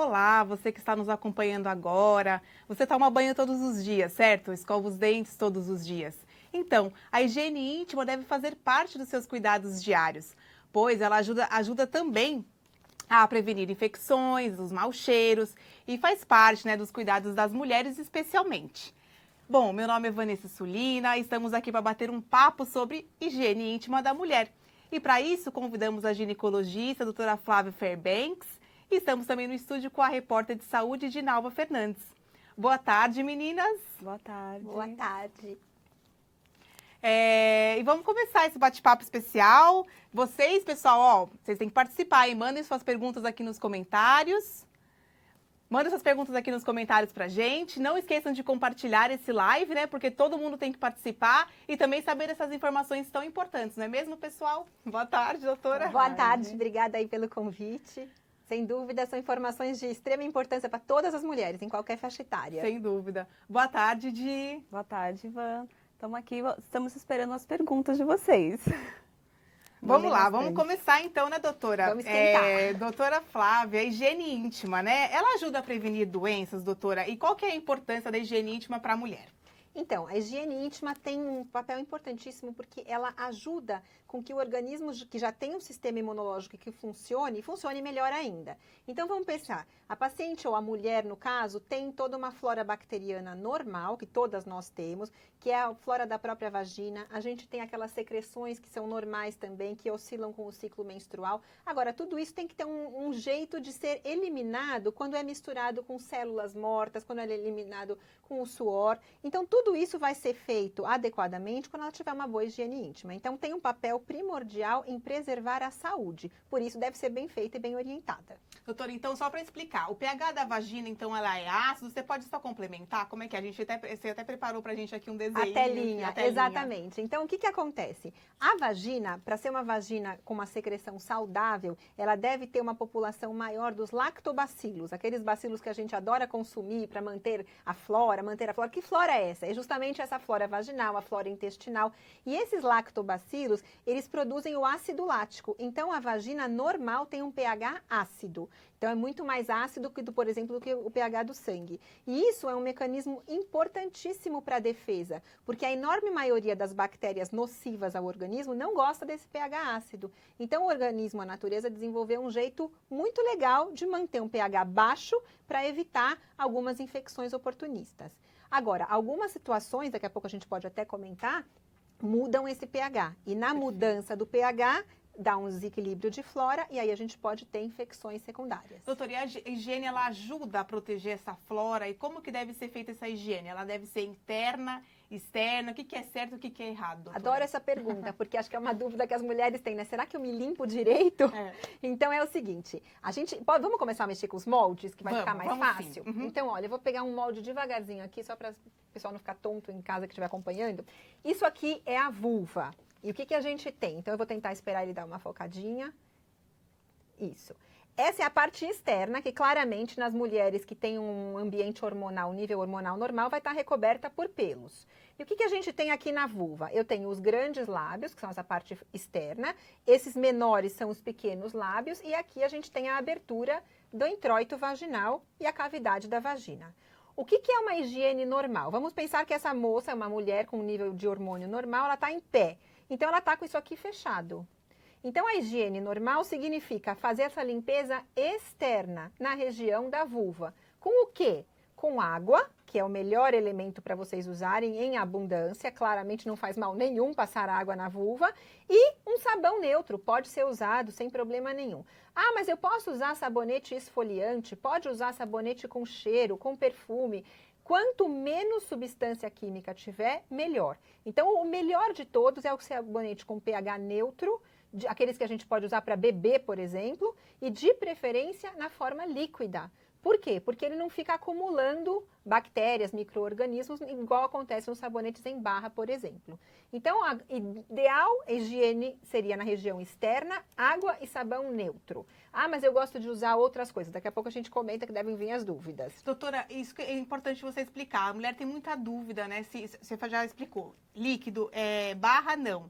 Olá, você que está nos acompanhando agora. Você toma banho todos os dias, certo? Escova os dentes todos os dias. Então, a higiene íntima deve fazer parte dos seus cuidados diários, pois ela ajuda também a prevenir infecções, os maus cheiros e faz parte, dos cuidados das mulheres especialmente. Bom, meu nome é Vanessa Sulina e estamos aqui para bater um papo sobre higiene íntima da mulher. E para isso convidamos a ginecologista, a doutora Flávia Fairbanks, e estamos também no estúdio com a repórter de saúde, Dinalva Fernandes. Boa tarde, meninas. Boa tarde. Boa tarde. E vamos começar esse bate-papo especial. Vocês, pessoal, vocês têm que participar, hein? Mandem suas perguntas aqui nos comentários. Mandem suas perguntas aqui nos comentários pra gente. Não esqueçam de compartilhar esse live, Porque todo mundo tem que participar e também saber essas informações tão importantes, não é mesmo, pessoal? Boa tarde, doutora. Boa tarde, obrigada aí pelo convite. Sem dúvida, são informações de extrema importância para todas as mulheres, em qualquer faixa etária. Sem dúvida. Boa tarde, Di. Boa tarde, Ivan. Estamos aqui, estamos esperando as perguntas de vocês. Vamos lá, vamos começar então, doutora? Vamos tentar. Doutora Flávia, a higiene íntima, Ela ajuda a prevenir doenças, doutora? E qual que é a importância da higiene íntima para a mulher? Então, a higiene íntima tem um papel importantíssimo porque ela ajuda com que o organismo que já tem um sistema imunológico que funcione melhor ainda. Então, vamos pensar, a paciente ou a mulher, no caso, tem toda uma flora bacteriana normal, que todas nós temos, que é a flora da própria vagina. A gente tem aquelas secreções que são normais também, que oscilam com o ciclo menstrual. Agora, tudo isso tem que ter um jeito de ser eliminado quando é misturado com células mortas, quando é eliminado com o suor. Então, tudo isso vai ser feito adequadamente quando ela tiver uma boa higiene íntima. Então, tem um papel primordial em preservar a saúde. Por isso, deve ser bem feita e bem orientada. Doutora, então, só para explicar, o pH da vagina, então, ela é ácido? Você pode só complementar? Como é que você até preparou para a gente aqui um desenho? A telinha, exatamente. Então, o que acontece? A vagina, para ser uma vagina com uma secreção saudável, ela deve ter uma população maior dos lactobacilos, aqueles bacilos que a gente adora consumir para manter a flora. Que flora é essa? É justamente essa flora vaginal, a flora intestinal. E esses lactobacilos, eles produzem o ácido lático. Então, a vagina normal tem um pH ácido. Então, é muito mais ácido, por exemplo, do que o pH do sangue. E isso é um mecanismo importantíssimo para a defesa, porque a enorme maioria das bactérias nocivas ao organismo não gosta desse pH ácido. Então, o organismo, a natureza, desenvolveu um jeito muito legal de manter um pH baixo para evitar algumas infecções oportunistas. Agora, algumas situações, daqui a pouco a gente pode até comentar, mudam esse pH. E na mudança do pH, dá um desequilíbrio de flora e aí a gente pode ter infecções secundárias. Doutora, e a higiene, ela ajuda a proteger essa flora? E como que deve ser feita essa higiene? Ela deve ser interna, externa? O que é certo e o que é errado, doutora? Adoro essa pergunta, porque acho que é uma dúvida que as mulheres têm, Será que eu me limpo direito? Então é o seguinte, vamos começar a mexer com os moldes, que vai ficar mais fácil? Uhum. Então, olha, eu vou pegar um molde devagarzinho aqui, só para o pessoal não ficar tonto em casa que estiver acompanhando. Isso aqui é a vulva. E o que a gente tem? Então, eu vou tentar esperar ele dar uma focadinha. Isso. Essa é a parte externa, que claramente nas mulheres que têm um ambiente hormonal, um nível hormonal normal, vai estar recoberta por pelos. E o que a gente tem aqui na vulva? Eu tenho os grandes lábios, que são essa parte externa. Esses menores são os pequenos lábios. E aqui a gente tem a abertura do introito vaginal e a cavidade da vagina. O que é uma higiene normal? Vamos pensar que essa moça é uma mulher com um nível de hormônio normal, ela está em pé. Então, ela está com isso aqui fechado. Então, a higiene normal significa fazer essa limpeza externa na região da vulva. Com o quê? Com água, que é o melhor elemento para vocês usarem em abundância. Claramente não faz mal nenhum passar água na vulva. E um sabão neutro pode ser usado sem problema nenhum. Ah, mas eu posso usar sabonete esfoliante? Pode usar sabonete com cheiro, com perfume. Quanto menos substância química tiver, melhor. Então, o melhor de todos é o sabonete com pH neutro, aqueles que a gente pode usar para beber, por exemplo, e de preferência na forma líquida. Por quê? Porque ele não fica acumulando bactérias, micro-organismos, igual acontece nos sabonetes em barra, por exemplo. Então, a ideal higiene seria na região externa, água e sabão neutro. Ah, mas eu gosto de usar outras coisas. Daqui a pouco a gente comenta que devem vir as dúvidas. Doutora, isso é importante você explicar. A mulher tem muita dúvida, Você já explicou. Líquido, barra, não.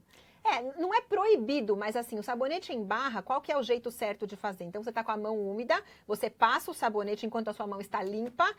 Não é proibido, mas assim, o sabonete em barra, qual que é o jeito certo de fazer? Então, você tá com a mão úmida, você passa o sabonete enquanto a sua mão está limpa,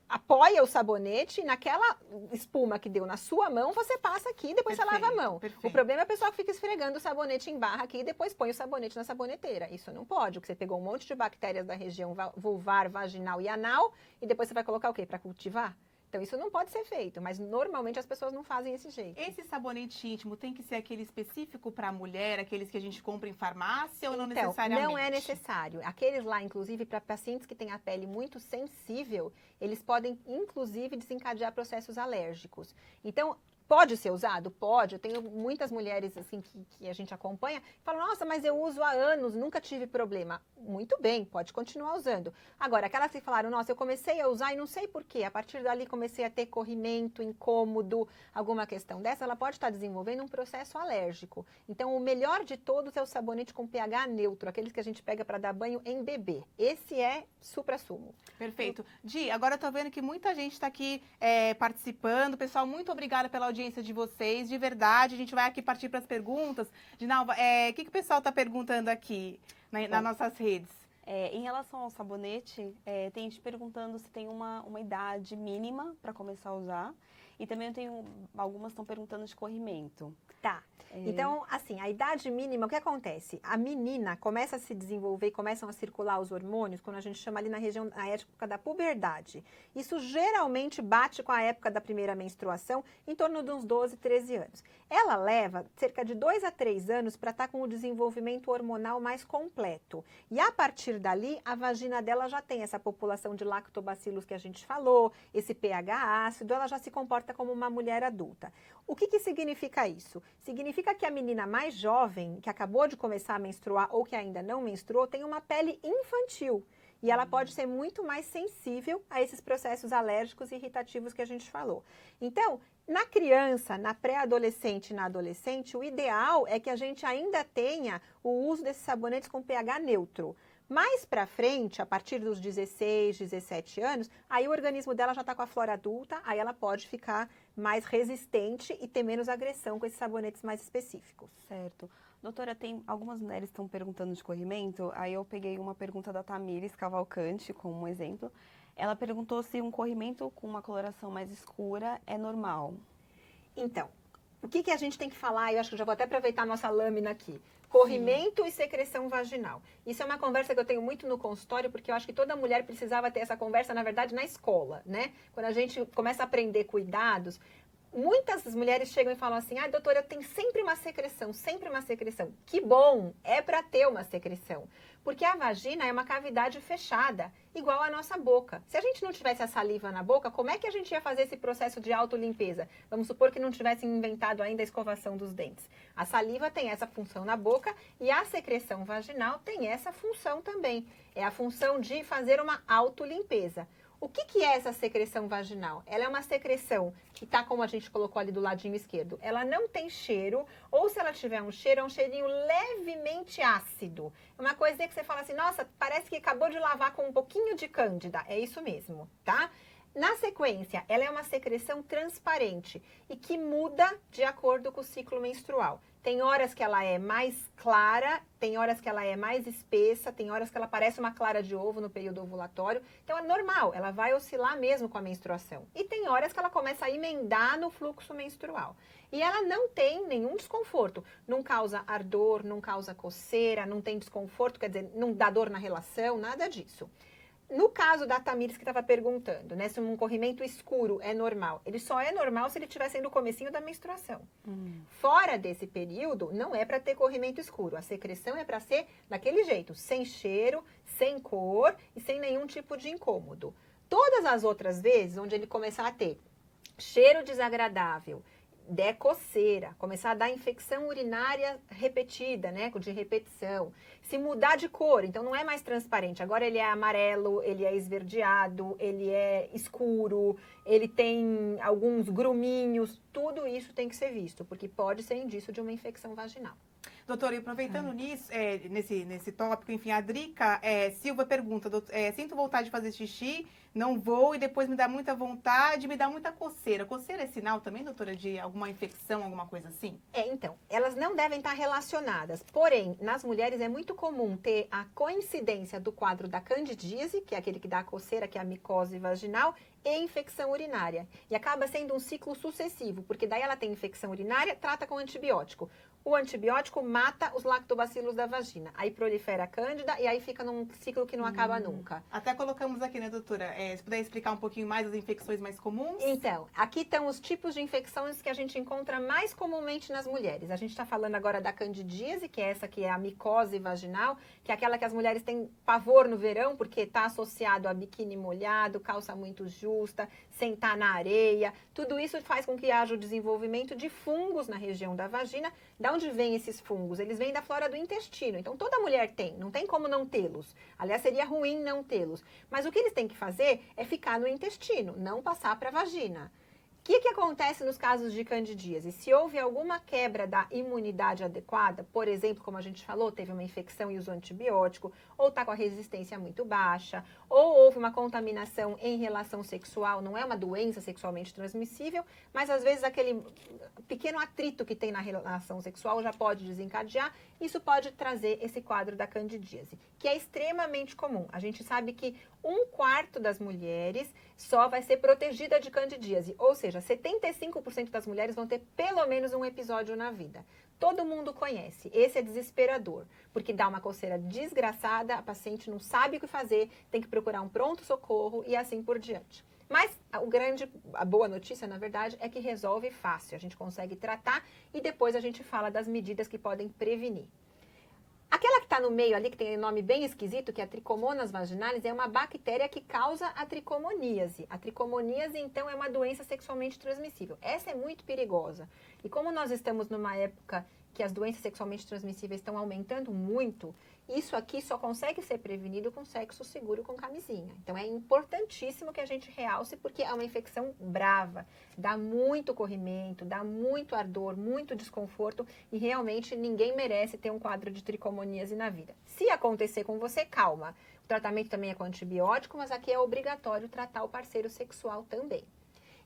apoia o sabonete, naquela espuma que deu na sua mão, você passa aqui e depois você lava a mão. Perfeito. O problema é a pessoa que fica esfregando o sabonete em barra aqui e depois põe o sabonete na saboneteira. Isso não pode, porque você pegou um monte de bactérias da região vulvar, vaginal e anal e depois você vai colocar o quê? Para cultivar? Então, isso não pode ser feito, mas normalmente as pessoas não fazem esse jeito. Esse sabonete íntimo tem que ser aquele específico para mulher, aqueles que a gente compra em farmácia ou não Então, necessariamente? não é necessário. Aqueles lá, inclusive, para pacientes que têm a pele muito sensível, eles podem, inclusive, desencadear processos alérgicos. Então, pode ser usado? Pode. Eu tenho muitas mulheres assim que a gente acompanha e falam, nossa, mas eu uso há anos, nunca tive problema. Muito bem, pode continuar usando. Agora, aquelas que falaram, nossa, eu comecei a usar e não sei porquê, a partir dali comecei a ter corrimento, incômodo, alguma questão dessa, ela pode estar desenvolvendo um processo alérgico. Então, o melhor de todos é o sabonete com pH neutro, aqueles que a gente pega para dar banho em bebê. Esse é supra-sumo. Perfeito. Di, agora eu tô vendo que muita gente está aqui participando. Pessoal, muito obrigada pela audiência de vocês. De verdade, a gente vai aqui partir para as perguntas. Dinalva, o que o pessoal está perguntando aqui nas nossas redes? Em relação ao sabonete, tem gente perguntando se tem uma idade mínima para começar a usar. E também eu tenho, algumas estão perguntando de corrimento. Tá. Então, assim, a idade mínima, o que acontece? A menina começa a se desenvolver, começam a circular os hormônios, quando a gente chama ali na época da puberdade. Isso geralmente bate com a época da primeira menstruação, em torno de uns 12, 13 anos. Ela leva cerca de 2 a 3 anos para estar com o desenvolvimento hormonal mais completo. E a partir dali, a vagina dela já tem essa população de lactobacilos que a gente falou, esse pH ácido, ela já se comporta como uma mulher adulta. O que significa isso? Significa que a menina mais jovem, que acabou de começar a menstruar ou que ainda não menstruou, tem uma pele infantil. E ela pode ser muito mais sensível a esses processos alérgicos e irritativos que a gente falou. Então, na criança, na pré-adolescente e na adolescente, o ideal é que a gente ainda tenha o uso desses sabonetes com pH neutro. Mais pra frente, a partir dos 16, 17 anos, aí o organismo dela já está com a flora adulta, aí ela pode ficar mais resistente e ter menos agressão com esses sabonetes mais específicos. Certo. Doutora, tem algumas mulheres que estão perguntando de corrimento, aí eu peguei uma pergunta da Tamires Cavalcante como um exemplo. Ela perguntou se um corrimento com uma coloração mais escura é normal. Então, o que a gente tem que falar? Eu acho que eu já vou até aproveitar a nossa lâmina aqui. Corrimento e secreção vaginal. Isso é uma conversa que eu tenho muito no consultório, porque eu acho que toda mulher precisava ter essa conversa, na verdade, na escola, né? Quando a gente começa a aprender cuidados, muitas mulheres chegam e falam assim, doutora, eu tenho sempre uma secreção, sempre uma secreção. Que bom, é para ter uma secreção. Porque a vagina é uma cavidade fechada, igual a nossa boca. Se a gente não tivesse a saliva na boca, como é que a gente ia fazer esse processo de autolimpeza? Vamos supor que não tivessem inventado ainda a escovação dos dentes. A saliva tem essa função na boca e a secreção vaginal tem essa função também. É a função de fazer uma autolimpeza. O que é essa secreção vaginal? Ela é uma secreção que está como a gente colocou ali do ladinho esquerdo. Ela não tem cheiro, ou se ela tiver um cheiro, é um cheirinho levemente ácido. É uma coisinha que você fala assim, nossa, parece que acabou de lavar com um pouquinho de cândida. É isso mesmo, tá? Na sequência, ela é uma secreção transparente e que muda de acordo com o ciclo menstrual. Tem horas que ela é mais clara, tem horas que ela é mais espessa, tem horas que ela parece uma clara de ovo no período ovulatório. Então é normal, ela vai oscilar mesmo com a menstruação. E tem horas que ela começa a emendar no fluxo menstrual. E ela não tem nenhum desconforto, não causa ardor, não causa coceira, não tem desconforto, quer dizer, não dá dor na relação, nada disso. No caso da Tamires que estava perguntando, né, se um corrimento escuro é normal, ele só é normal se ele estiver sendo o comecinho da menstruação. Fora desse período, não é para ter corrimento escuro. A secreção é para ser daquele jeito, sem cheiro, sem cor e sem nenhum tipo de incômodo. Todas as outras vezes, onde ele começar a ter cheiro desagradável, der coceira, começar a dar infecção urinária repetida, né, de repetição, se mudar de cor, então não é mais transparente, agora ele é amarelo, ele é esverdeado, ele é escuro, ele tem alguns gruminhos, tudo isso tem que ser visto, porque pode ser indício de uma infecção vaginal. Doutora, e aproveitando nisso, nesse tópico, enfim, a Drica Silva pergunta, sinto vontade de fazer xixi, não vou e depois me dá muita vontade, me dá muita coceira. Coceira é sinal também, doutora, de alguma infecção, alguma coisa assim? Então, elas não devem estar relacionadas. Porém, nas mulheres é muito comum ter a coincidência do quadro da candidíase, que é aquele que dá a coceira, que é a micose vaginal, e infecção urinária. E acaba sendo um ciclo sucessivo, porque daí ela tem infecção urinária, trata com antibiótico. O antibiótico mata os lactobacilos da vagina. Aí prolifera a cândida e aí fica num ciclo que não acaba nunca. Até colocamos aqui, né, doutora? Se puder explicar um pouquinho mais as infecções mais comuns? Então, aqui estão os tipos de infecções que a gente encontra mais comumente nas mulheres. A gente está falando agora da candidíase, que é essa que é a micose vaginal, que é aquela que as mulheres têm pavor no verão, porque está associado a biquíni molhado, calça muito justa, sentar na areia. Tudo isso faz com que haja o desenvolvimento de fungos na região da vagina. Da onde vêm esses fungos? Eles vêm da flora do intestino. Então, toda mulher tem, não tem como não tê-los. Aliás, seria ruim não tê-los. Mas o que eles têm que fazer é ficar no intestino, não passar para a vagina. O que acontece nos casos de candidíase? Se houve alguma quebra da imunidade adequada, por exemplo, como a gente falou, teve uma infecção e usou antibiótico, ou está com a resistência muito baixa, ou houve uma contaminação em relação sexual, não é uma doença sexualmente transmissível, mas às vezes aquele pequeno atrito que tem na relação sexual já pode desencadear, isso pode trazer esse quadro da candidíase, que é extremamente comum. A gente sabe que 1/4 das mulheres só vai ser protegida de candidíase, ou seja, 75% das mulheres vão ter pelo menos um episódio na vida. Todo mundo conhece, esse é desesperador, porque dá uma coceira desgraçada, a paciente não sabe o que fazer, tem que procurar um pronto-socorro e assim por diante. Mas a boa notícia, na verdade, é que resolve fácil, a gente consegue tratar e depois a gente fala das medidas que podem prevenir. Aquela que está no meio ali, que tem um nome bem esquisito, que é a Trichomonas vaginalis, é uma bactéria que causa a tricomoníase. A tricomoníase, então, é uma doença sexualmente transmissível. Essa é muito perigosa. E como nós estamos numa época que as doenças sexualmente transmissíveis estão aumentando muito, isso aqui só consegue ser prevenido com sexo seguro com camisinha. Então, é importantíssimo que a gente realce, porque é uma infecção brava, dá muito corrimento, dá muito ardor, muito desconforto e realmente ninguém merece ter um quadro de tricomoníase na vida. Se acontecer com você, calma. O tratamento também é com antibiótico, mas aqui é obrigatório tratar o parceiro sexual também.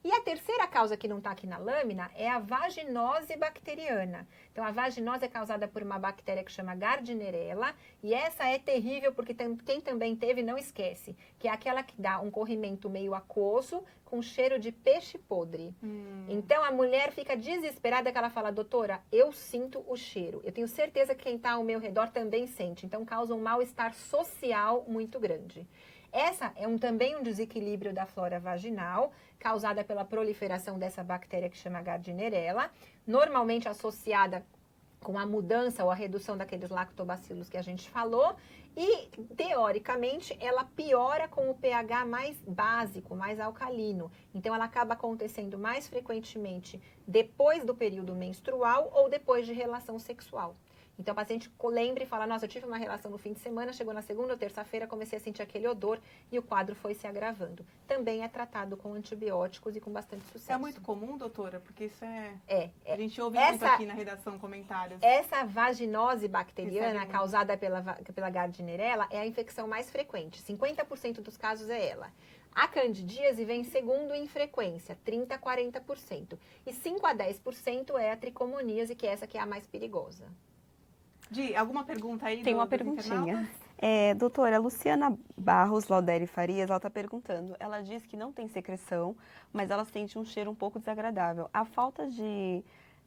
E a terceira causa que não está aqui na lâmina é a vaginose bacteriana. Então, a vaginose é causada por uma bactéria que chama Gardnerella, e essa é terrível porque quem também teve não esquece, que é aquela que dá um corrimento meio aquoso com cheiro de peixe podre. Então, a mulher fica desesperada que ela fala, doutora, eu sinto o cheiro. Eu tenho certeza que quem está ao meu redor também sente. Então, causa um mal-estar social muito grande. Essa é também um desequilíbrio da flora vaginal, causada pela proliferação dessa bactéria que chama Gardnerella, normalmente associada com a mudança ou a redução daqueles lactobacilos que a gente falou, e, teoricamente, ela piora com o pH mais básico, mais alcalino. Então, ela acaba acontecendo mais frequentemente depois do período menstrual ou depois de relação sexual. Então, o paciente lembra e fala, nossa, eu tive uma relação no fim de semana, chegou na segunda ou terça-feira, comecei a sentir aquele odor e o quadro foi se agravando. Também é tratado com antibióticos e com bastante sucesso. É muito comum, doutora? Porque isso a gente ouve muito aqui na redação comentários. Essa vaginose bacteriana causada pela Gardnerella é a infecção mais frequente. 50% dos casos é ela. A candidíase vem segundo em frequência, 30% a 40%. E 5% a 10% é a tricomoníase, que é essa que é a mais perigosa. Di, alguma pergunta aí? Tem uma perguntinha. Doutora, Luciana Barros Lauderi Farias, ela está perguntando. Ela diz que não tem secreção, mas ela sente um cheiro um pouco desagradável. A falta de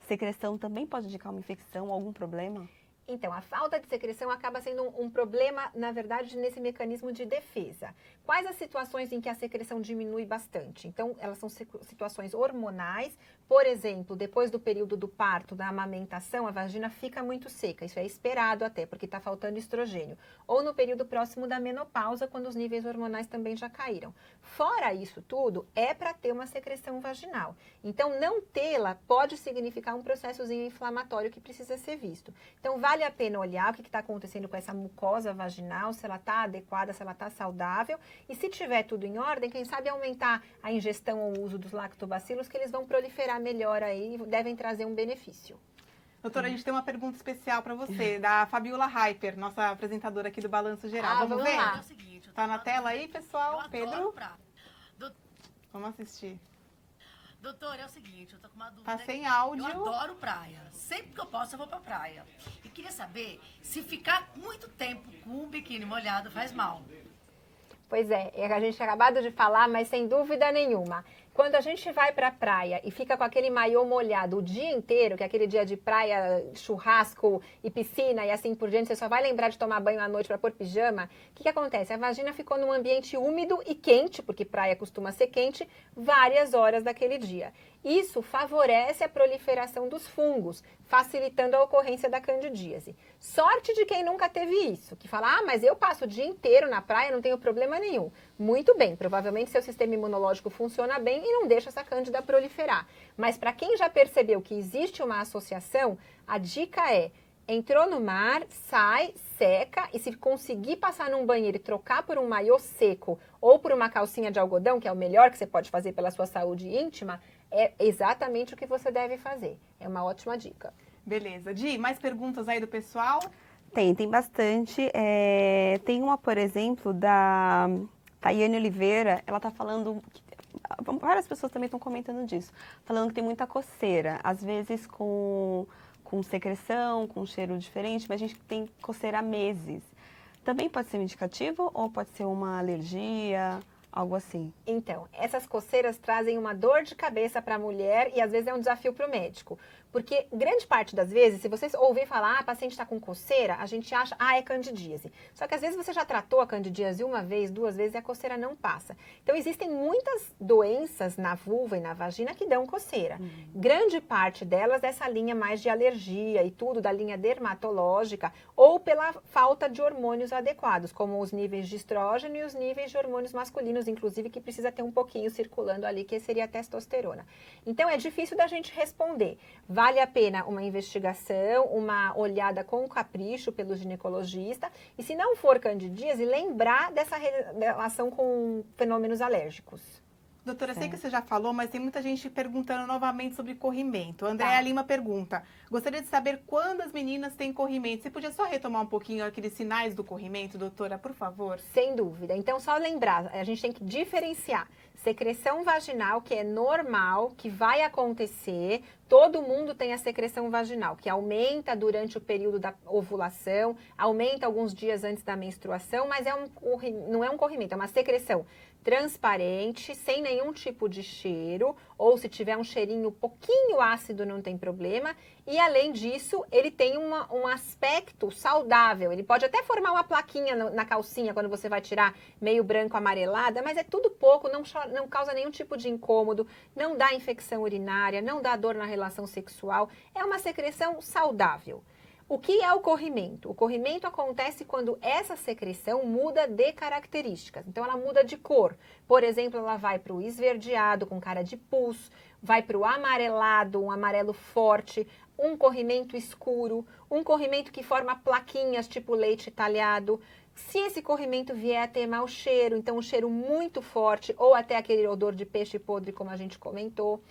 secreção também pode indicar uma infecção, algum problema? Então, a falta de secreção acaba sendo um problema, na verdade, nesse mecanismo de defesa. Quais as situações em que a secreção diminui bastante? Então, elas são situações hormonais. Por exemplo, depois do período do parto, da amamentação, a vagina fica muito seca. Isso é esperado até, porque está faltando estrogênio. Ou no período próximo da menopausa, quando os níveis hormonais também já caíram. Fora isso tudo, é para ter uma secreção vaginal. Então, não tê-la pode significar um processozinho inflamatório que precisa ser visto. Então, vale a pena olhar o que está acontecendo com essa mucosa vaginal, se ela está adequada, se ela está saudável. E se tiver tudo em ordem, quem sabe aumentar a ingestão ou o uso dos lactobacilos, que eles vão proliferar melhor aí e devem trazer um benefício. Doutora, a gente tem uma pergunta especial para você, da Fabiola Hyper, nossa apresentadora aqui do Balanço Geral. Vamos ver? lá. É o seguinte, Tá na tela aí, eu pessoal? adoro Pedro? praia. Vamos assistir. Doutor, é o seguinte, eu tô com uma dúvida. Tá sem aqui. áudio. Eu adoro praia. Sempre que eu posso, eu vou pra praia. E queria saber se ficar muito tempo com o biquíni molhado faz mal. Pois é a gente tinha acabado de falar, mas sem dúvida nenhuma. Quando a gente vai pra praia e fica com aquele maiô molhado o dia inteiro, que é aquele dia de praia, churrasco e piscina e assim por diante, você só vai lembrar de tomar banho à noite para pôr pijama, o que acontece? A vagina ficou num ambiente úmido e quente, porque praia costuma ser quente, várias horas daquele dia. Isso favorece a proliferação dos fungos, facilitando a ocorrência da candidíase. Sorte de quem nunca teve isso, que fala, mas eu passo o dia inteiro na praia, não tenho problema nenhum. Muito bem, provavelmente seu sistema imunológico funciona bem e não deixa essa cândida proliferar. Mas para quem já percebeu que existe uma associação, a dica é, entrou no mar, sai, seca e se conseguir passar num banheiro e trocar por um maiô seco ou por uma calcinha de algodão, que é o melhor que você pode fazer pela sua saúde íntima, é exatamente o que você deve fazer. É uma ótima dica. Beleza. Di, mais perguntas aí do pessoal? Tem bastante. Tem uma, por exemplo, da Tayane Oliveira, ela tá falando, várias pessoas também estão comentando disso, falando que tem muita coceira, às vezes com secreção, com cheiro diferente, mas a gente tem coceira há meses. Também pode ser um indicativo ou pode ser uma alergia, algo assim? Então, essas coceiras trazem uma dor de cabeça para a mulher e às vezes é um desafio para o médico. Porque grande parte das vezes, se vocês ouvir falar, a paciente está com coceira, a gente acha, é candidíase. Só que às vezes você já tratou a candidíase uma vez, duas vezes e a coceira não passa. Então existem muitas doenças na vulva e na vagina que dão coceira. Grande parte delas dessa linha mais de alergia e tudo, da linha dermatológica, ou pela falta de hormônios adequados, como os níveis de estrógeno e os níveis de hormônios masculinos, inclusive, que precisa ter um pouquinho circulando ali, que seria a testosterona. Então é difícil da gente responder. Vale a pena uma investigação, uma olhada com capricho pelo ginecologista e, se não for candidíase, lembrar dessa relação com fenômenos alérgicos. Doutora, sei que você já falou, mas tem muita gente perguntando novamente sobre corrimento. Andréa Lima pergunta, gostaria de saber quando as meninas têm corrimento. Você podia só retomar um pouquinho aqueles sinais do corrimento, doutora, por favor? Sem dúvida. Então, só lembrar, a gente tem que diferenciar secreção vaginal, que é normal, que vai acontecer. Todo mundo tem a secreção vaginal, que aumenta durante o período da ovulação, aumenta alguns dias antes da menstruação, mas não é um corrimento, é uma secreção transparente, sem nenhum tipo de cheiro, ou se tiver um cheirinho pouquinho ácido não tem problema, e além disso, ele tem um aspecto saudável, ele pode até formar uma plaquinha na calcinha quando você vai tirar meio branco amarelada, mas é tudo pouco, não causa nenhum tipo de incômodo, não dá infecção urinária, não dá dor na relação sexual, é uma secreção saudável. O que é o corrimento? O corrimento acontece quando essa secreção muda de características. Então, ela muda de cor. Por exemplo, ela vai para o esverdeado com cara de pus, vai para o amarelado, um amarelo forte, um corrimento escuro, um corrimento que forma plaquinhas tipo leite talhado. Se esse corrimento vier a ter mau cheiro, então um cheiro muito forte ou até aquele odor de peixe podre, como a gente comentou.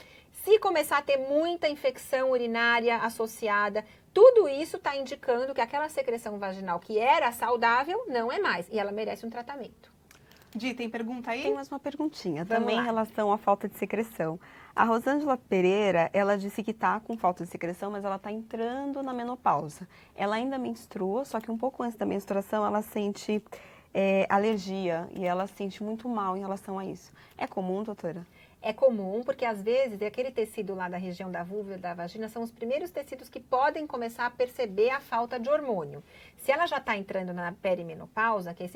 Se começar a ter muita infecção urinária associada, tudo isso está indicando que aquela secreção vaginal que era saudável não é mais e ela merece um tratamento. Di, tem pergunta aí? Tem mais uma perguntinha, Vamos também lá. em relação à falta de secreção. A Rosângela Pereira, ela disse que está com falta de secreção, mas ela está entrando na menopausa. Ela ainda menstrua, só que um pouco antes da menstruação ela sente alergia e ela se sente muito mal em relação a isso. É comum, doutora? É comum, porque às vezes aquele tecido lá da região da vulva e da vagina são os primeiros tecidos que podem começar a perceber a falta de hormônio. Se ela já está entrando na perimenopausa, que é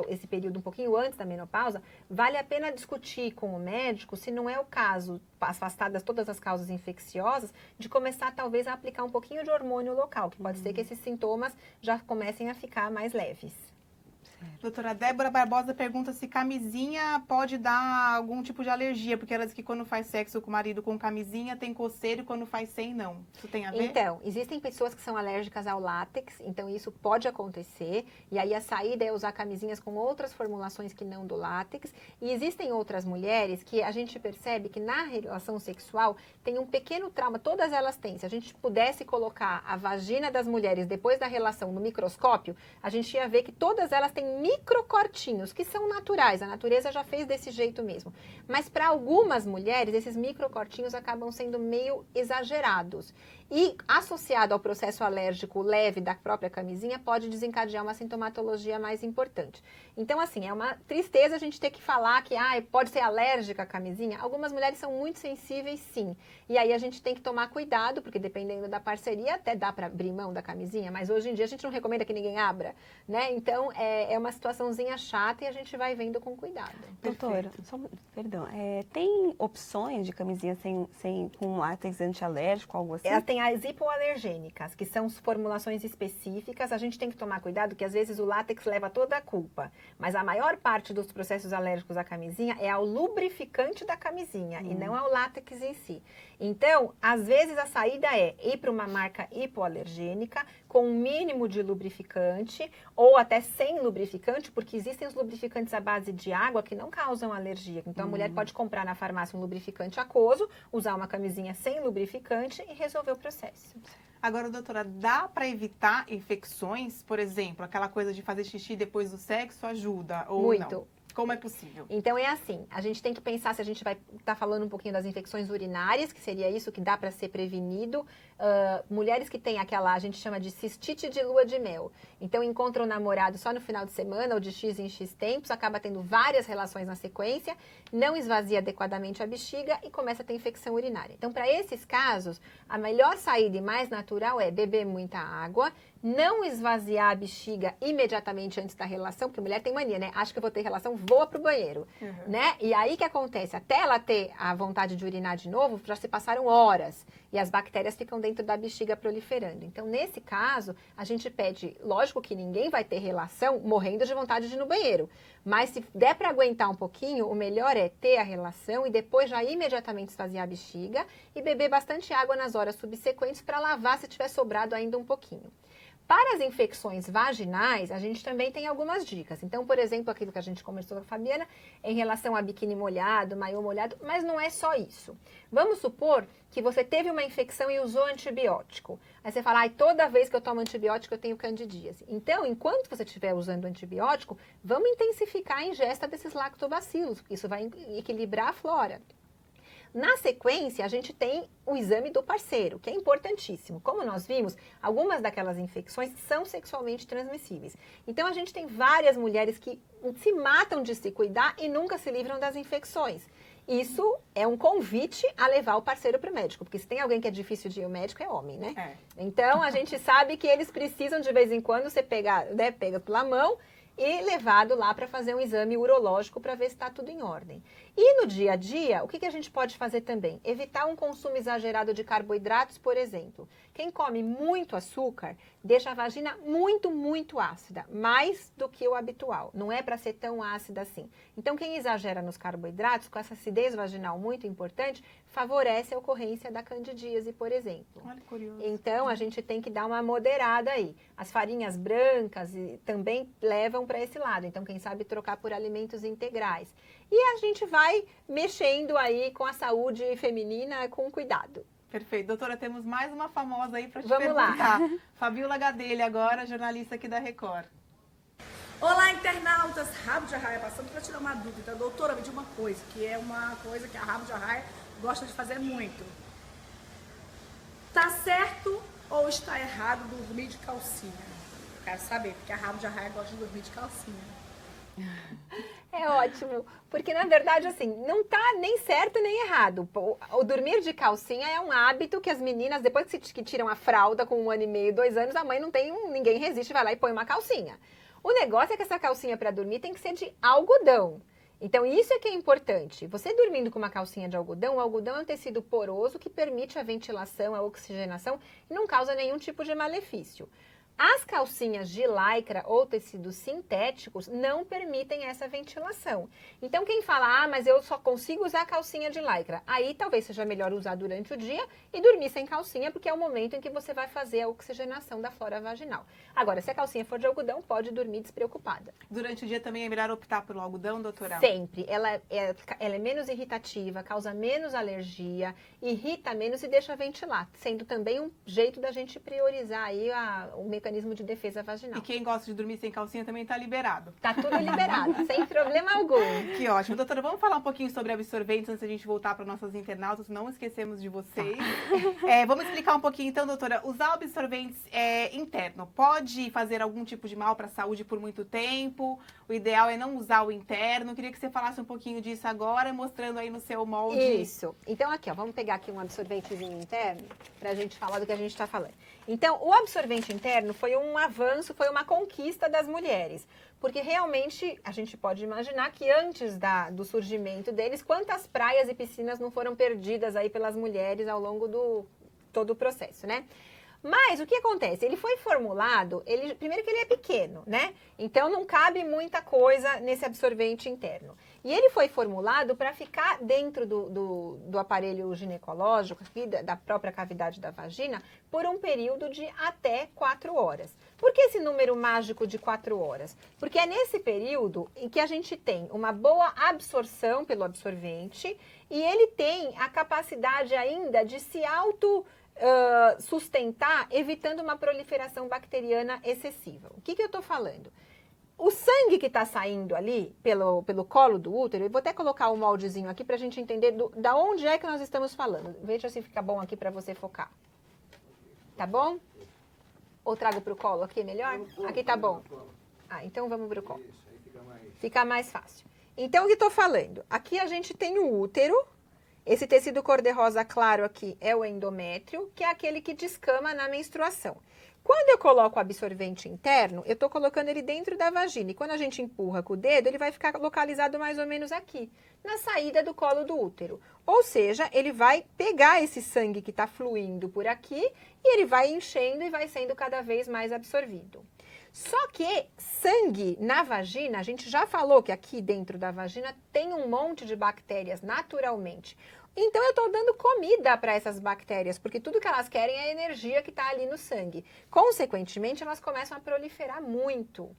esse período um pouquinho antes da menopausa, vale a pena discutir com o médico se não é o caso, afastadas todas as causas infecciosas, de começar talvez a aplicar um pouquinho de hormônio local, que pode ser que esses sintomas já comecem a ficar mais leves. Doutora Débora Barbosa pergunta se camisinha pode dar algum tipo de alergia, porque ela diz que quando faz sexo com o marido com camisinha tem coceiro e quando faz sem não. Isso tem a ver? Então, existem pessoas que são alérgicas ao látex, então isso pode acontecer. E aí a saída é usar camisinhas com outras formulações que não do látex. E existem outras mulheres que a gente percebe que na relação sexual tem um pequeno trauma, todas elas têm. Se a gente pudesse colocar a vagina das mulheres depois da relação no microscópio, a gente ia ver que todas elas têm microcortinhos, que são naturais, a natureza já fez desse jeito mesmo. Mas para algumas mulheres, esses microcortinhos acabam sendo meio exagerados. E associado ao processo alérgico leve da própria camisinha, pode desencadear uma sintomatologia mais importante. Então, assim, é uma tristeza a gente ter que falar que pode ser alérgica à camisinha. Algumas mulheres são muito sensíveis, sim. E aí a gente tem que tomar cuidado, porque dependendo da parceria, até dá para abrir mão da camisinha, mas hoje em dia a gente não recomenda que ninguém abra, né? Então, é uma situaçãozinha chata e a gente vai vendo com cuidado. Doutora, tem opções de camisinha com látex antialérgico, algo assim? Ela tem as hipoalergênicas, que são formulações específicas. A gente tem que tomar cuidado que às vezes o látex leva toda a culpa. Mas a maior parte dos processos alérgicos à camisinha é ao lubrificante da camisinha e não ao látex em si. Então, às vezes a saída é ir para uma marca hipoalergênica com um mínimo de lubrificante ou até sem lubrificante, porque existem os lubrificantes à base de água que não causam alergia. Então, a mulher pode comprar na farmácia um lubrificante aquoso, usar uma camisinha sem lubrificante e resolver o processo. Agora, doutora, dá para evitar infecções? Por exemplo, aquela coisa de fazer xixi depois do sexo ajuda ou Muito. não? Como é possível? Então, é assim, a gente tem que pensar se a gente vai estar falando um pouquinho das infecções urinárias, que seria isso que dá para ser prevenido. Mulheres que têm aquela, a gente chama de cistite de lua de mel. Então, encontram o namorado só no final de semana ou de X em X tempos, acaba tendo várias relações na sequência, não esvazia adequadamente a bexiga e começa a ter infecção urinária. Então, para esses casos, a melhor saída e mais natural é beber muita água, não esvaziar a bexiga imediatamente antes da relação, porque a mulher tem mania, né? Acha que eu vou ter relação, voa pro banheiro, né? E aí o que acontece? Até ela ter a vontade de urinar de novo, já se passaram horas e as bactérias ficam dentro da bexiga proliferando. Então, nesse caso, a gente pede, lógico que ninguém vai ter relação morrendo de vontade de ir no banheiro, mas se der para aguentar um pouquinho, o melhor é ter a relação e depois já imediatamente esvaziar a bexiga e beber bastante água nas horas subsequentes para lavar se tiver sobrado ainda um pouquinho. Para as infecções vaginais, a gente também tem algumas dicas. Então, por exemplo, aquilo que a gente conversou com a Fabiana, em relação a biquíni molhado, maiô molhado, mas não é só isso. Vamos supor que você teve uma infecção e usou antibiótico. Aí você fala, toda vez que eu tomo antibiótico eu tenho candidíase. Então, enquanto você estiver usando antibiótico, vamos intensificar a ingesta desses lactobacilos, porque isso vai equilibrar a flora. Na sequência, a gente tem o exame do parceiro, que é importantíssimo. Como nós vimos, algumas daquelas infecções são sexualmente transmissíveis. Então, a gente tem várias mulheres que se matam de se cuidar e nunca se livram das infecções. Isso é um convite a levar o parceiro para o médico, porque se tem alguém que é difícil de ir ao médico, é homem, né? Então, a gente sabe que eles precisam, de vez em quando, você pega pela mão e levado lá para fazer um exame urológico para ver se está tudo em ordem. E no dia a dia, o que a gente pode fazer também? Evitar um consumo exagerado de carboidratos, por exemplo. Quem come muito açúcar deixa a vagina muito, muito ácida, mais do que o habitual. Não é para ser tão ácida assim. Então, quem exagera nos carboidratos, com essa acidez vaginal muito importante, favorece a ocorrência da candidíase, por exemplo. Olha, curioso. Então, a gente tem que dar uma moderada aí. As farinhas brancas também levam para esse lado. Então, quem sabe trocar por alimentos integrais. E a gente vai mexendo aí com a saúde feminina com cuidado. Perfeito. Doutora, temos mais uma famosa aí para te Vamos perguntar. lá. Fabiola Gadelha agora, jornalista aqui da Record. Olá, internautas! Rabo de Arraia, passando para tirar uma dúvida. Doutora, me diga uma coisa, que é uma coisa que a Rabo de Arraia gosta de fazer muito. Tá certo ou está errado dormir de calcinha? Eu quero saber, porque a Rabo de Arraia gosta de dormir de calcinha. É ótimo, porque na verdade, assim, não tá nem certo nem errado. O dormir de calcinha é um hábito que as meninas, depois que tiram a fralda com 1 ano e meio, 2 anos, a mãe não tem, ninguém resiste, vai lá e põe uma calcinha. O negócio é que essa calcinha para dormir tem que ser de algodão. Então, isso é que é importante. Você dormindo com uma calcinha de algodão, o algodão é um tecido poroso que permite a ventilação, a oxigenação e não causa nenhum tipo de malefício. As calcinhas de lycra ou tecidos sintéticos não permitem essa ventilação. Então, quem fala, mas eu só consigo usar calcinha de lycra, aí talvez seja melhor usar durante o dia e dormir sem calcinha, porque é o momento em que você vai fazer a oxigenação da flora vaginal. Agora, se a calcinha for de algodão, pode dormir despreocupada. Durante o dia também é melhor optar pelo algodão, doutora? Sempre. Ela é menos irritativa, causa menos alergia, irrita menos e deixa ventilar, sendo também um jeito da gente priorizar aí o mecanismo de defesa vaginal. E quem gosta de dormir sem calcinha também tá liberado. Tá tudo liberado, sem problema algum. Que ótimo. Doutora, vamos falar um pouquinho sobre absorventes antes da gente voltar para nossas internautas, não esquecemos de vocês. Vamos explicar um pouquinho então, doutora, usar absorventes interno pode fazer algum tipo de mal para a saúde por muito tempo? O ideal é não usar o interno. Queria que você falasse um pouquinho disso agora, mostrando aí no seu molde. Isso. Então aqui, ó, vamos pegar aqui um absorventezinho interno pra gente falar do que a gente tá falando. Então, o absorvente interno foi um avanço, foi uma conquista das mulheres. Porque realmente a gente pode imaginar que antes do surgimento deles, quantas praias e piscinas não foram perdidas aí pelas mulheres ao longo do todo o processo, né? Mas o que acontece? Ele foi formulado, primeiro que ele é pequeno, né? Então não cabe muita coisa nesse absorvente interno. E ele foi formulado para ficar dentro do aparelho ginecológico, aqui, da própria cavidade da vagina, por um período de até 4 horas. Por que esse número mágico de 4 horas? Porque é nesse período em que a gente tem uma boa absorção pelo absorvente e ele tem a capacidade ainda de se sustentar, evitando uma proliferação bacteriana excessiva. O que eu estou falando? O sangue que está saindo ali pelo colo do útero, eu vou até colocar um moldezinho aqui para a gente entender da onde é que nós estamos falando. Veja se fica bom aqui para você focar. Tá bom? Ou trago para o colo aqui melhor? Aqui tá bom. Então vamos para o colo. Fica mais fácil. Então o que estou falando? Aqui a gente tem o útero. Esse tecido cor-de-rosa claro aqui é o endométrio, que é aquele que descama na menstruação. Quando eu coloco o absorvente interno, eu estou colocando ele dentro da vagina. E quando a gente empurra com o dedo, ele vai ficar localizado mais ou menos aqui, na saída do colo do útero. Ou seja, ele vai pegar esse sangue que está fluindo por aqui e ele vai enchendo e vai sendo cada vez mais absorvido. Só que sangue na vagina, a gente já falou que aqui dentro da vagina tem um monte de bactérias naturalmente. Então eu estou dando comida para essas bactérias, porque tudo que elas querem é a energia que está ali no sangue. Consequentemente, elas começam a proliferar muito.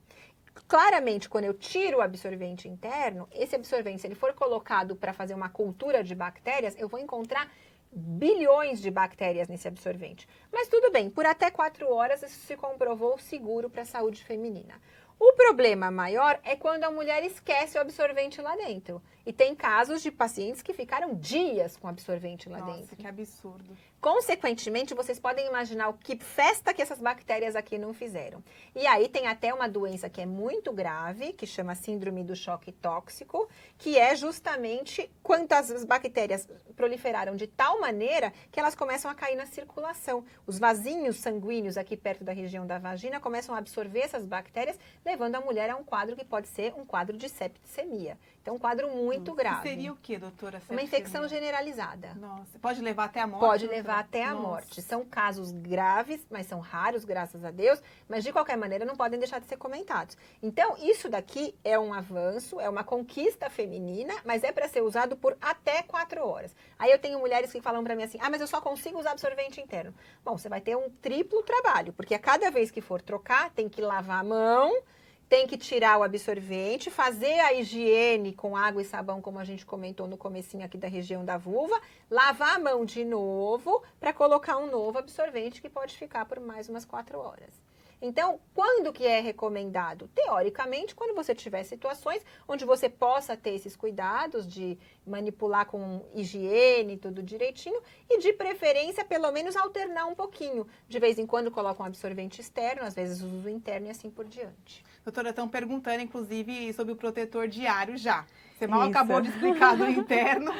Claramente, quando eu tiro o absorvente interno, esse absorvente, se ele for colocado para fazer uma cultura de bactérias, eu vou encontrar bilhões de bactérias nesse absorvente. Mas tudo bem, por até 4 horas isso se comprovou seguro para a saúde feminina. O problema maior é quando a mulher esquece o absorvente lá dentro. E tem casos de pacientes que ficaram dias com absorvente lá dentro. Nossa, que absurdo. Consequentemente, vocês podem imaginar o que festa que essas bactérias aqui não fizeram. E aí tem até uma doença que é muito grave, que chama síndrome do choque tóxico, que é justamente quando as bactérias proliferaram de tal maneira que elas começam a cair na circulação. Os vasinhos sanguíneos aqui perto da região da vagina começam a absorver essas bactérias, levando a mulher a um quadro que pode ser um quadro de septicemia. Então, um quadro muito grave. Seria o que, doutora? Uma infecção generalizada. Nossa, pode levar até a morte? Pode levar até a morte. São casos graves, mas são raros, graças a Deus. Mas, de qualquer maneira, não podem deixar de ser comentados. Então, isso daqui é um avanço, é uma conquista feminina, mas é para ser usado por até 4 horas. Aí eu tenho mulheres que falam para mim assim, mas eu só consigo usar absorvente interno. Bom, você vai ter um triplo trabalho, porque a cada vez que for trocar, tem que lavar a mão, tem que tirar o absorvente, fazer a higiene com água e sabão, como a gente comentou no comecinho aqui da região da vulva, lavar a mão de novo para colocar um novo absorvente que pode ficar por mais umas 4 horas. Então, quando que é recomendado? Teoricamente, quando você tiver situações onde você possa ter esses cuidados de manipular com higiene, tudo direitinho, e de preferência, pelo menos, alternar um pouquinho. De vez em quando, coloca um absorvente externo, às vezes uso interno e assim por diante. Doutora, estão perguntando, inclusive, sobre o protetor diário já. Você mal Isso. acabou de explicar do interno.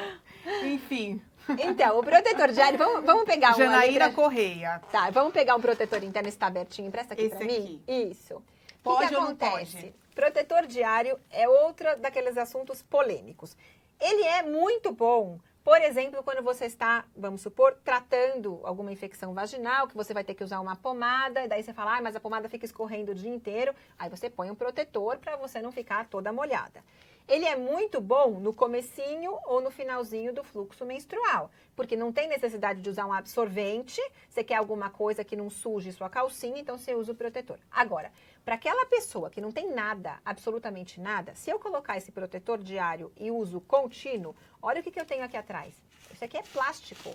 Enfim. Então, o protetor diário, vamos pegar um Janaíra ali pra... Correia. Tá, vamos pegar um protetor interno, esse tá abertinho, empresta aqui Esse pra mim. aqui. Isso. Pode que ou não acontece? pode? Protetor diário é outro daqueles assuntos polêmicos. Ele é muito bom Por exemplo, quando você está, vamos supor, tratando alguma infecção vaginal, que você vai ter que usar uma pomada, e daí você fala, mas a pomada fica escorrendo o dia inteiro. Aí você põe um protetor para você não ficar toda molhada. Ele é muito bom no comecinho ou no finalzinho do fluxo menstrual, porque não tem necessidade de usar um absorvente, você quer alguma coisa que não suje sua calcinha, então você usa o protetor. Agora, para aquela pessoa que não tem nada, absolutamente nada, se eu colocar esse protetor diário e uso contínuo, olha o que eu tenho aqui atrás. Isso aqui é plástico.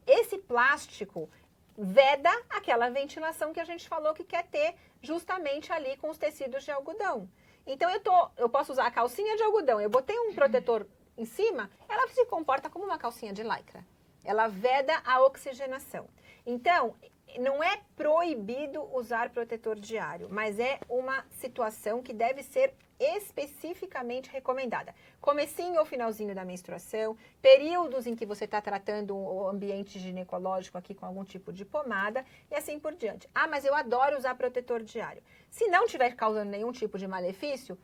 Esse plástico veda aquela ventilação que a gente falou que quer ter justamente ali com os tecidos de algodão. Então, eu posso usar a calcinha de algodão, eu botei um protetor em cima, ela se comporta como uma calcinha de lycra. Ela veda a oxigenação. Então, não é proibido usar protetor diário, mas é uma situação que deve ser especificamente recomendada. Comecinho ou finalzinho da menstruação, períodos em que você está tratando o ambiente ginecológico aqui com algum tipo de pomada e assim por diante. Mas eu adoro usar protetor diário. Se não estiver causando nenhum tipo de malefício,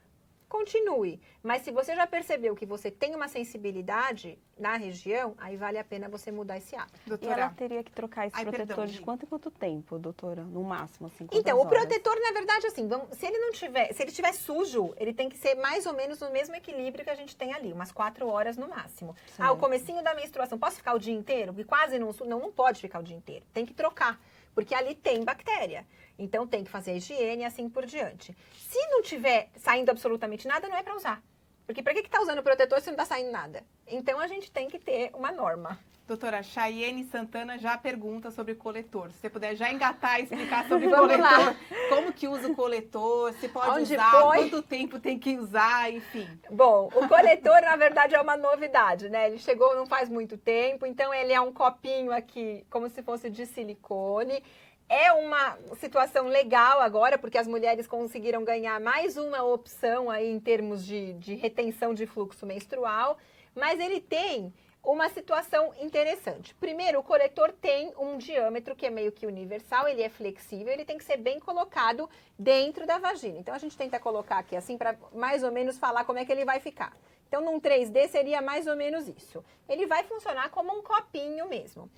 continue. Mas se você já percebeu que você tem uma sensibilidade na região, aí vale a pena você mudar esse hábito. Doutora, e ela teria que trocar esse protetor de quanto em quanto tempo, doutora? No máximo, assim, então, o protetor, na verdade, assim, se ele estiver sujo, ele tem que ser mais ou menos no mesmo equilíbrio que a gente tem ali, umas 4 horas no máximo. O comecinho da menstruação, posso ficar o dia inteiro? Porque quase não pode ficar o dia inteiro. Tem que trocar, porque ali tem bactéria. Então, tem que fazer a higiene e assim por diante. Se não tiver saindo absolutamente nada, não é para usar. Porque para que tá usando protetor se não tá saindo nada? Então, a gente tem que ter uma norma. Doutora, Chayene Santana já pergunta sobre coletor. Se você puder já engatar e explicar sobre o Vamos coletor. lá. Como que usa o coletor, se pode Onde usar, põe? quanto tempo tem que usar, enfim. Bom, o coletor, na verdade, é uma novidade, né? Ele chegou não faz muito tempo, então ele é um copinho aqui, como se fosse de silicone. É uma situação legal agora, porque as mulheres conseguiram ganhar mais uma opção aí em termos de retenção de fluxo menstrual, mas ele tem uma situação interessante. Primeiro, o coletor tem um diâmetro que é meio que universal, ele é flexível, ele tem que ser bem colocado dentro da vagina. Então, a gente tenta colocar aqui assim para mais ou menos falar como é que ele vai ficar. Então, num 3D seria mais ou menos isso. Ele vai funcionar como um copinho mesmo.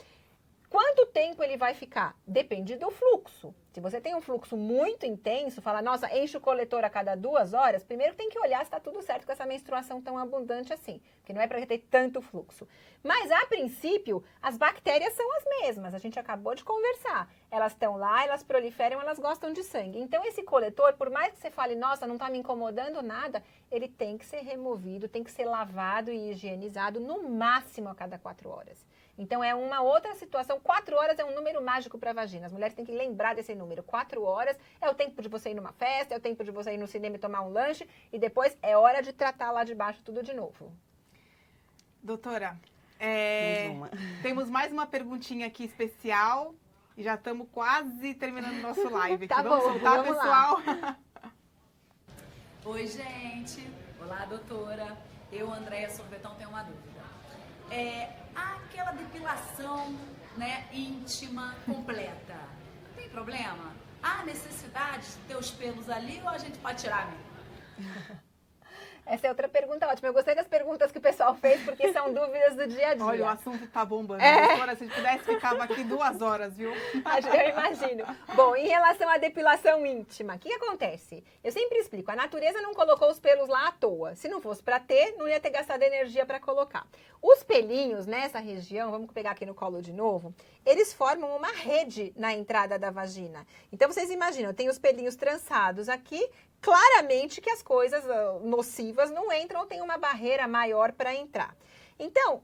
Quanto tempo ele vai ficar? Depende do fluxo. Se você tem um fluxo muito intenso, fala, nossa, enche o coletor a cada 2 horas, primeiro tem que olhar se está tudo certo com essa menstruação tão abundante assim, porque não é para ter tanto fluxo. Mas, a princípio, as bactérias são as mesmas, a gente acabou de conversar. Elas estão lá, elas proliferam, elas gostam de sangue. Então, esse coletor, por mais que você fale, nossa, não está me incomodando nada, ele tem que ser removido, tem que ser lavado e higienizado no máximo a cada 4 horas. Então, é uma outra situação. 4 horas é um número mágico para a vagina. As mulheres têm que lembrar desse número. 4 horas é o tempo de você ir numa festa, é o tempo de você ir no cinema e tomar um lanche. E depois é hora de tratar lá de baixo tudo de novo. Doutora, temos mais uma perguntinha aqui especial. E já estamos quase terminando o nosso live. Tá vamos bom, soltar, vamos pessoal. lá. Oi, gente. Olá, doutora. Eu, Andréia Sorvetão, tenho uma dúvida. Aquela depilação, né, íntima, completa, não tem problema? Há necessidade de ter os pelos ali ou a gente pode tirar mesmo? Essa é outra pergunta ótima. Eu gostei das perguntas que o pessoal fez, porque são dúvidas do dia a dia. Olha, o assunto tá bombando. Doutora, se pudesse, ficava aqui 2 horas, viu? Eu imagino. Bom, em relação à depilação íntima, o que acontece? Eu sempre explico, a natureza não colocou os pelos lá à toa. Se não fosse para ter, não ia ter gastado energia para colocar. Os pelinhos nessa região, vamos pegar aqui no colo de novo, eles formam uma rede na entrada da vagina. Então, vocês imaginam, tem os pelinhos trançados aqui, claramente que as coisas nocivas não entram, tem uma barreira maior para entrar. Então,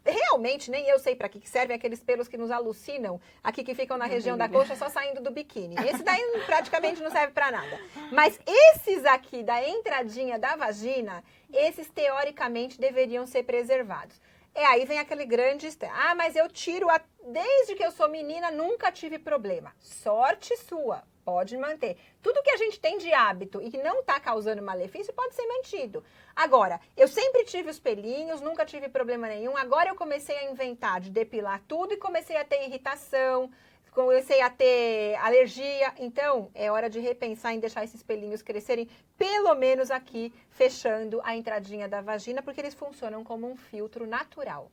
realmente, nem eu sei para que servem aqueles pelos que nos alucinam, aqui que ficam na região da coxa só saindo do biquíni. Esse daí praticamente não serve para nada. Mas esses aqui da entradinha da vagina, esses teoricamente deveriam ser preservados. Aí vem aquele grande... mas eu tiro... Desde que eu sou menina, nunca tive problema. Sorte sua. Pode manter. Tudo que a gente tem de hábito e que não está causando malefício pode ser mantido. Agora, eu sempre tive os pelinhos, nunca tive problema nenhum. Agora eu comecei a inventar de depilar tudo e comecei a ter irritação, comecei a ter alergia. Então, é hora de repensar em deixar esses pelinhos crescerem, pelo menos aqui, fechando a entradinha da vagina, porque eles funcionam como um filtro natural.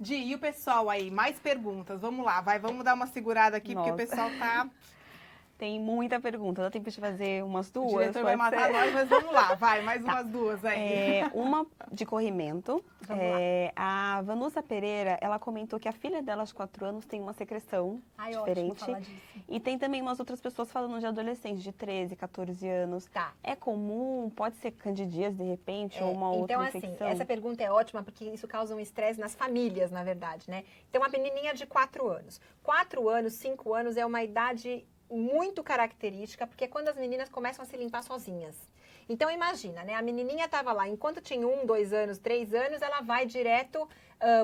Di, e o pessoal aí? Mais perguntas? Vamos lá, vamos dar uma segurada aqui, porque o Nossa. pessoal tá... Tem muita pergunta. Dá tempo de fazer umas O duas? diretor vai pode matar ser? nós, mas vamos lá, mais umas duas aí. Uma de corrimento. Vamos lá. A Vanusa Pereira, ela comentou que a filha dela de 4 anos tem uma secreção Ai, ótimo diferente. falar disso. E tem também umas outras pessoas falando de adolescentes de 13, 14 anos. Tá. É comum? Pode ser candidíase de repente ou uma outra Então, infecção? assim, essa pergunta é ótima porque isso causa um estresse nas famílias, na verdade, né? Então, a menininha de 4 anos. 4 anos, 5 anos é uma idade muito característica, porque é quando as meninas começam a se limpar sozinhas. Então, imagina, né? A menininha estava lá, enquanto tinha 1, 2 anos, 3 anos, ela vai direto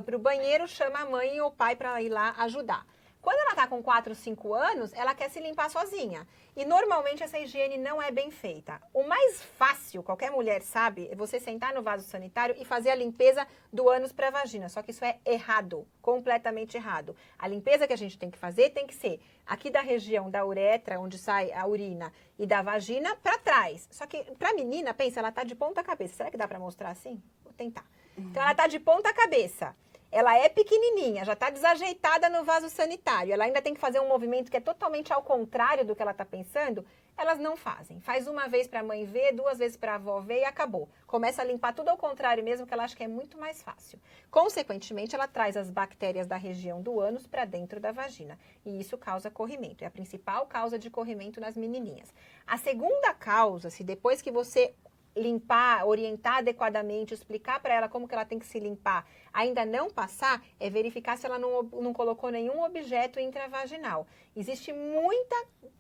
para o banheiro, chama a mãe ou o pai para ir lá ajudar. Quando ela está com 4, 5 anos, ela quer se limpar sozinha. E normalmente essa higiene não é bem feita. O mais fácil, qualquer mulher sabe, é você sentar no vaso sanitário e fazer a limpeza do ânus para a vagina. Só que isso é errado, completamente errado. A limpeza que a gente tem que fazer tem que ser aqui da região da uretra, onde sai a urina, e da vagina para trás. Só que para a menina, pensa, ela está de ponta cabeça. Será que dá para mostrar assim? Vou tentar. Então ela está de ponta cabeça. Ela é pequenininha, já está desajeitada no vaso sanitário. Ela ainda tem que fazer um movimento que é totalmente ao contrário do que ela está pensando. Elas não fazem. Faz uma vez para a mãe ver, 2 vezes para a avó ver e acabou. Começa a limpar tudo ao contrário mesmo, que ela acha que é muito mais fácil. Consequentemente, ela traz as bactérias da região do ânus para dentro da vagina. E isso causa corrimento. É a principal causa de corrimento nas menininhas. A segunda causa, se depois que você limpar, orientar adequadamente, explicar para ela como que ela tem que se limpar, ainda não passar, é verificar se ela não colocou nenhum objeto intravaginal. Existe muita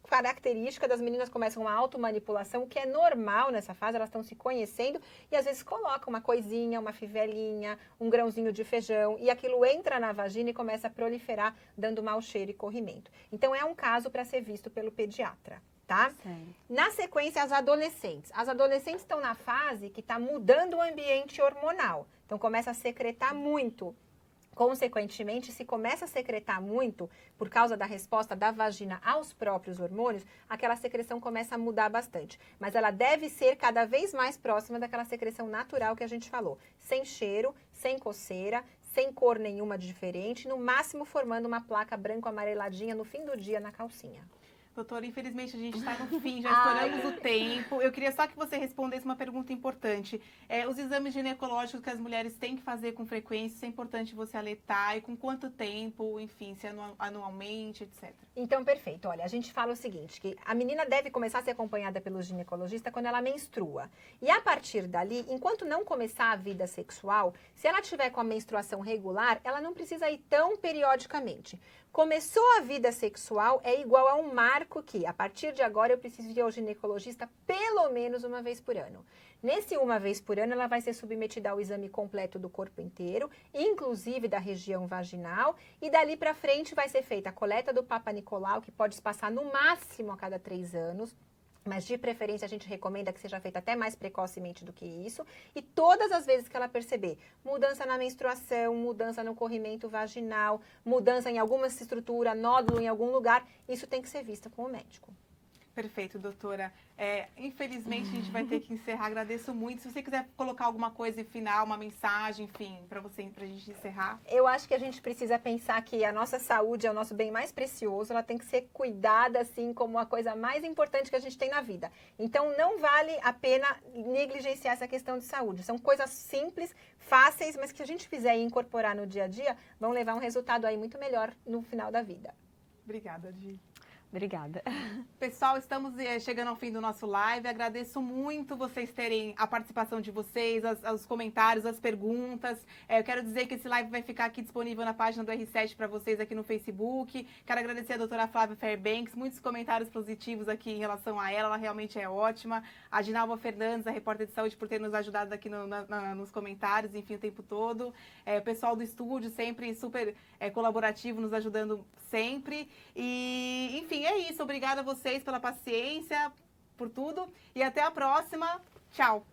característica das meninas começam uma automanipulação, que é normal nessa fase, elas estão se conhecendo e às vezes colocam uma coisinha, uma fivelinha, um grãozinho de feijão e aquilo entra na vagina e começa a proliferar, dando mau cheiro e corrimento. Então é um caso para ser visto pelo pediatra. Tá? Na sequência, as adolescentes. As adolescentes estão na fase que está mudando o ambiente hormonal. Então, começa a secretar muito. Consequentemente, se começa a secretar muito, por causa da resposta da vagina aos próprios hormônios, aquela secreção começa a mudar bastante. Mas ela deve ser cada vez mais próxima daquela secreção natural que a gente falou. Sem cheiro, sem coceira, sem cor nenhuma diferente, no máximo formando uma placa branco-amareladinha no fim do dia na calcinha. Doutora, infelizmente a gente está no fim, já estouramos o tempo. Eu queria só que você respondesse uma pergunta importante. Os exames ginecológicos que as mulheres têm que fazer com frequência, isso é importante você alertar e com quanto tempo, enfim, se anualmente, etc. Então, perfeito. Olha, a gente fala o seguinte, que a menina deve começar a ser acompanhada pelo ginecologista quando ela menstrua. E a partir dali, enquanto não começar a vida sexual, se ela tiver com a menstruação regular, ela não precisa ir tão periodicamente. Começou a vida sexual, é igual a um marco que, a partir de agora, eu preciso ir ao ginecologista pelo menos uma vez por ano. Nesse uma vez por ano, ela vai ser submetida ao exame completo do corpo inteiro, inclusive da região vaginal, e dali para frente vai ser feita a coleta do Papa Nicolau, que pode se passar no máximo a cada 3 anos. Mas de preferência a gente recomenda que seja feita até mais precocemente do que isso. E todas as vezes que ela perceber mudança na menstruação, mudança no corrimento vaginal, mudança em alguma estrutura, nódulo em algum lugar, isso tem que ser vista com o médico. Perfeito, doutora. Infelizmente, a gente vai ter que encerrar. Agradeço muito. Se você quiser colocar alguma coisa final, uma mensagem, enfim, para a gente encerrar. Eu acho que a gente precisa pensar que a nossa saúde é o nosso bem mais precioso. Ela tem que ser cuidada, assim, como a coisa mais importante que a gente tem na vida. Então, não vale a pena negligenciar essa questão de saúde. São coisas simples, fáceis, mas que a gente fizer e incorporar no dia a dia, vão levar um resultado aí muito melhor no final da vida. Obrigada, Di. Obrigada. Pessoal, estamos chegando ao fim do nosso live. Agradeço muito vocês terem a participação de vocês, os comentários, as perguntas. Eu quero dizer que esse live vai ficar aqui disponível na página do R7 para vocês aqui no Facebook. Quero agradecer a doutora Flávia Fairbanks, muitos comentários positivos aqui em relação a ela realmente é ótima. A Ginalva Fernandes, a repórter de saúde, por ter nos ajudado aqui nos comentários, enfim, o tempo todo. O pessoal do estúdio sempre super colaborativo, nos ajudando sempre. E, enfim, é isso. Obrigada a vocês pela paciência, por tudo. E até a próxima. Tchau.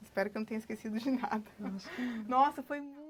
Espero que eu não tenha esquecido de nada. Nossa, foi muito...